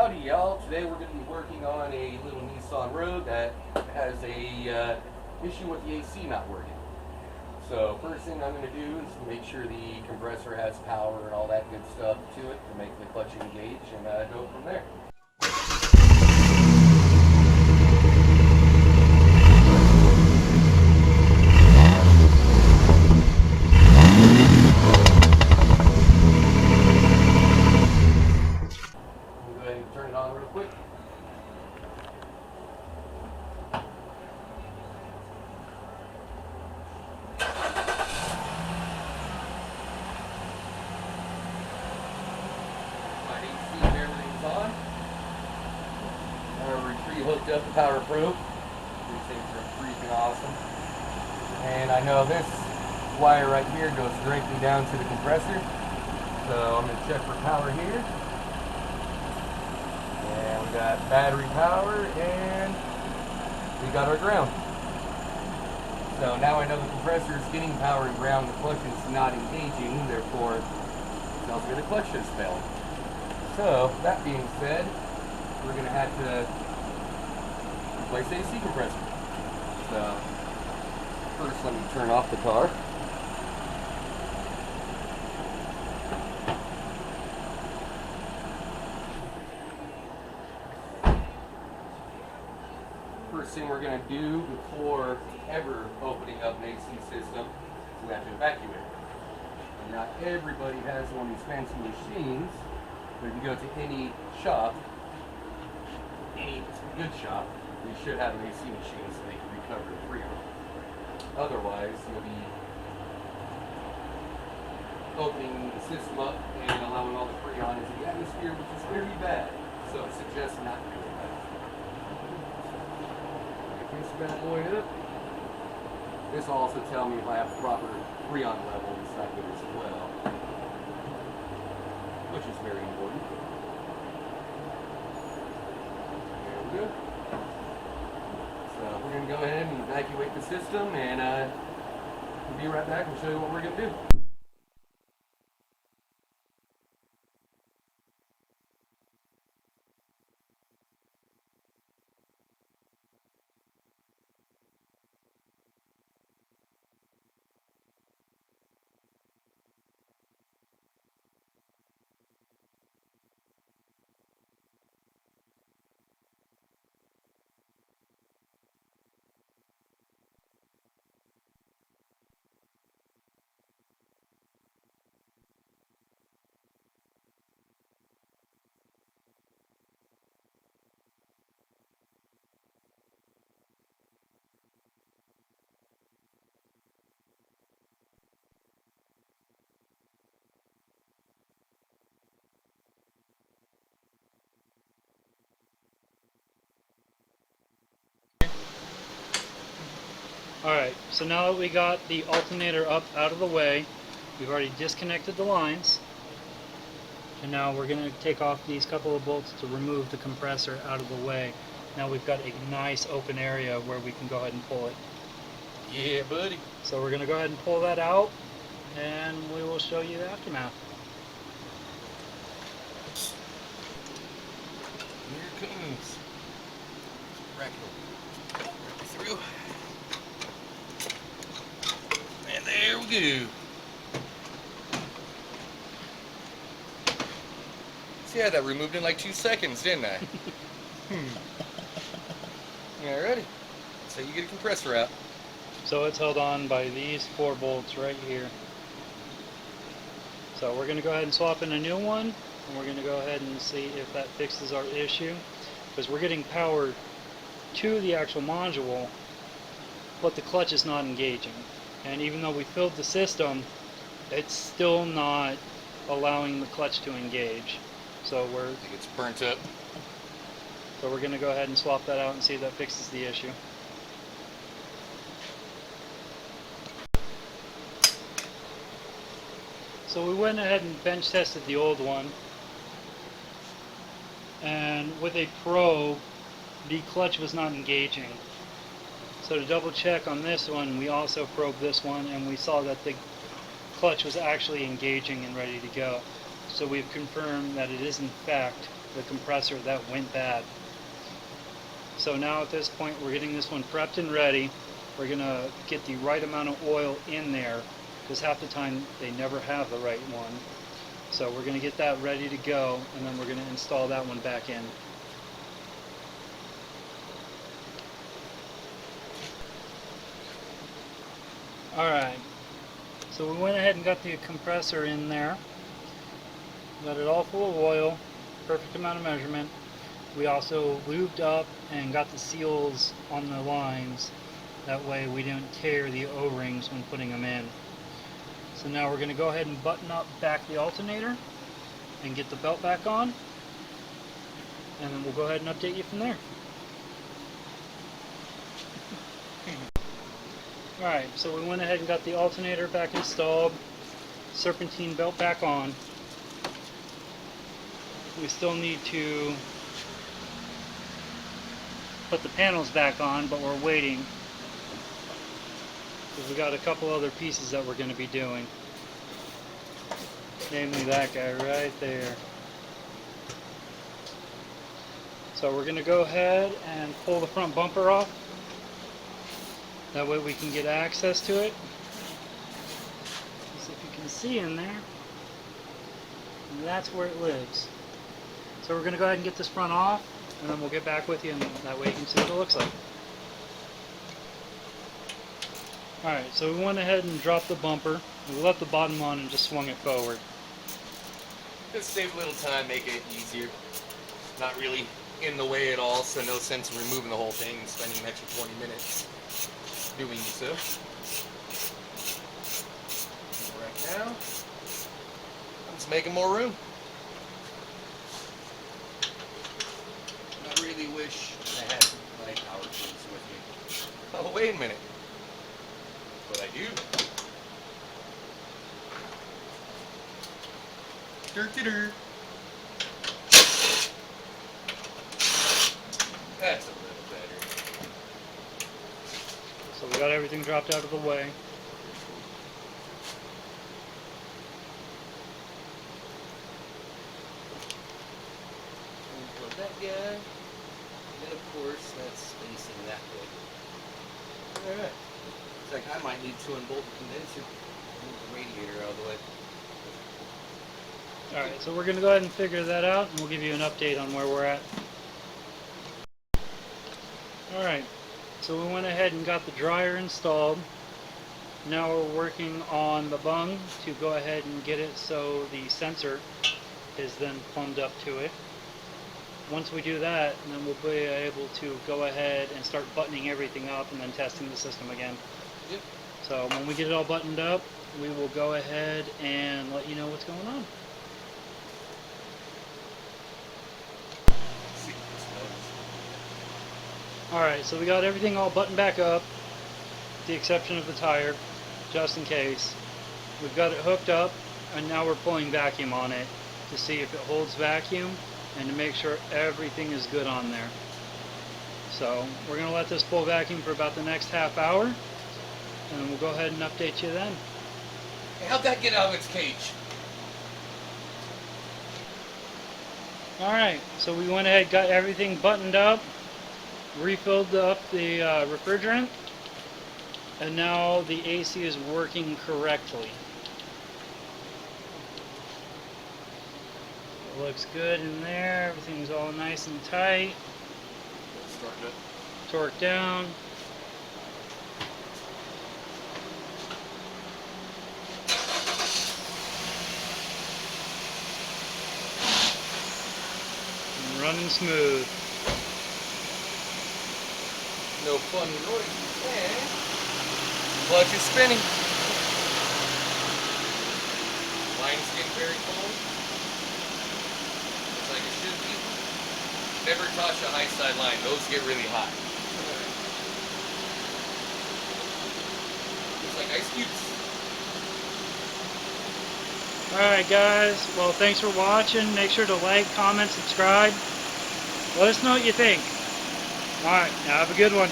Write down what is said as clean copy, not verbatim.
Howdy y'all, today we're going to be working on a little Nissan Rouge that has a issue with the AC not working. So first thing I'm going to do is make sure the compressor has power and all that good stuff to it to make the clutch engage and go from there. Turn it on real quick. My AC and everything's on. We hooked up the power probe. These things are freaking awesome. And I know this wire right here goes directly down to the compressor. So I'm going to check for power here. And we got battery power and we got our ground. So now I know the compressor is getting power and ground, the clutch is not engaging, therefore it tells me the clutch is failing. So that being said, we're going to have to replace the AC compressor. So first let me turn off the car. First thing we're going to do before ever opening up an AC system is we have to evacuate it. And not everybody has one of these fancy machines, but if you go to any shop, any good shop, you should have an AC machine so they can recover the freon. Otherwise, you'll be opening the system up and allowing all the freon into the atmosphere, which is very bad. So I suggest not doing that. This bad boy up. This will also tell me if I have proper freon level inside of it as well, which is very important. There we go. So we're going to go ahead and evacuate the system, and we'll be right back and show you what we're going to do. Alright, so now that we got the alternator up out of the way, we've already disconnected the lines, and now we're going to take off these couple of bolts to remove the compressor out of the way. Now we've got a nice open area where we can go ahead and pull it. Yeah, buddy. So we're going to go ahead and pull that out, and we will show you the aftermath. Here it comes. Rack it through. And there we go. See, I had that removed in like 2 seconds, didn't I? Alrighty. So you get a compressor out. So it's held on by these 4 bolts right here. So we're going to go ahead and swap in a new one, and we're going to go ahead and see if that fixes our issue, because we're getting power to the actual module, but the clutch is not engaging. And even though we filled the system, it's still not allowing the clutch to engage. So I think it's burnt up. So we're going to go ahead and swap that out and see if that fixes the issue. So we went ahead and bench tested the old one, and with a probe the clutch was not engaging. So to double check on this one, we also probed this one, and we saw that the clutch was actually engaging and ready to go. So we've confirmed that it is in fact the compressor that went bad. So now at this point we're getting this one prepped and ready. We're going to get the right amount of oil in there, because half the time they never have the right one. So we're going to get that ready to go, and then we're going to install that one back in. Alright, so we went ahead and got the compressor in there. Got it all full of oil, perfect amount of measurement. We also lubed up and got the seals on the lines. That way we didn't tear the O-rings when putting them in. So now we're going to go ahead and button up back the alternator and get the belt back on. And then we'll go ahead and update you from there. Alright, so we went ahead and got the alternator back installed, serpentine belt back on. We still need to put the panels back on, but we're waiting because we got a couple other pieces that we're going to be doing. Namely that guy right there. So we're going to go ahead and pull the front bumper off. That way we can get access to it. As if you can see in there, and that's where it lives. So we're going to go ahead and get this front off, and then we'll get back with you, and that way you can see what it looks like. Alright, so we went ahead and dropped the bumper. We left the bottom on and just swung it forward. Just save a little time, make it easier. Not really in the way at all, so no sense in removing the whole thing and spending an extra 20 minutes doing so. Right now, I'm just making more room. I really wish I had my power tools with me. Oh, wait a minute. But I do. Dur-dur-dur. That's a little better. So we got everything dropped out of the way. Unplug that guy. And of course, that's facing that way. Alright. Looks like I might need to unbolt the condenser. Move the radiator out of the way. Alright, so we're going to go ahead and figure that out, and we'll give you an update on where we're at. Alright, so we went ahead and got the dryer installed. Now we're working on the bung to go ahead and get it so the sensor is then plumbed up to it. Once we do that, then we'll be able to go ahead and start buttoning everything up and then testing the system again. Yep. So when we get it all buttoned up, we will go ahead and let you know what's going on. Alright, so we got everything all buttoned back up, with the exception of the tire, just in case. We've got it hooked up, and now we're pulling vacuum on it to see if it holds vacuum and to make sure everything is good on there. So we're going to let this pull vacuum for about the next half hour, and we'll go ahead and update you then. Hey, how'd that get out of its cage? Alright, so we went ahead, got everything buttoned up, refilled up the refrigerant, and now the AC is working correctly. It looks good in there, everything's all nice and tight. Starting it. Torque down. And running smooth. No funny noises there. Clutch is spinning. Line's getting very cold. Looks like it should be. Never touch a high side line. Those get really hot. Looks like ice cubes. Alright guys, well thanks for watching. Make sure to like, comment, subscribe. Let us know what you think. Alright, have a good one.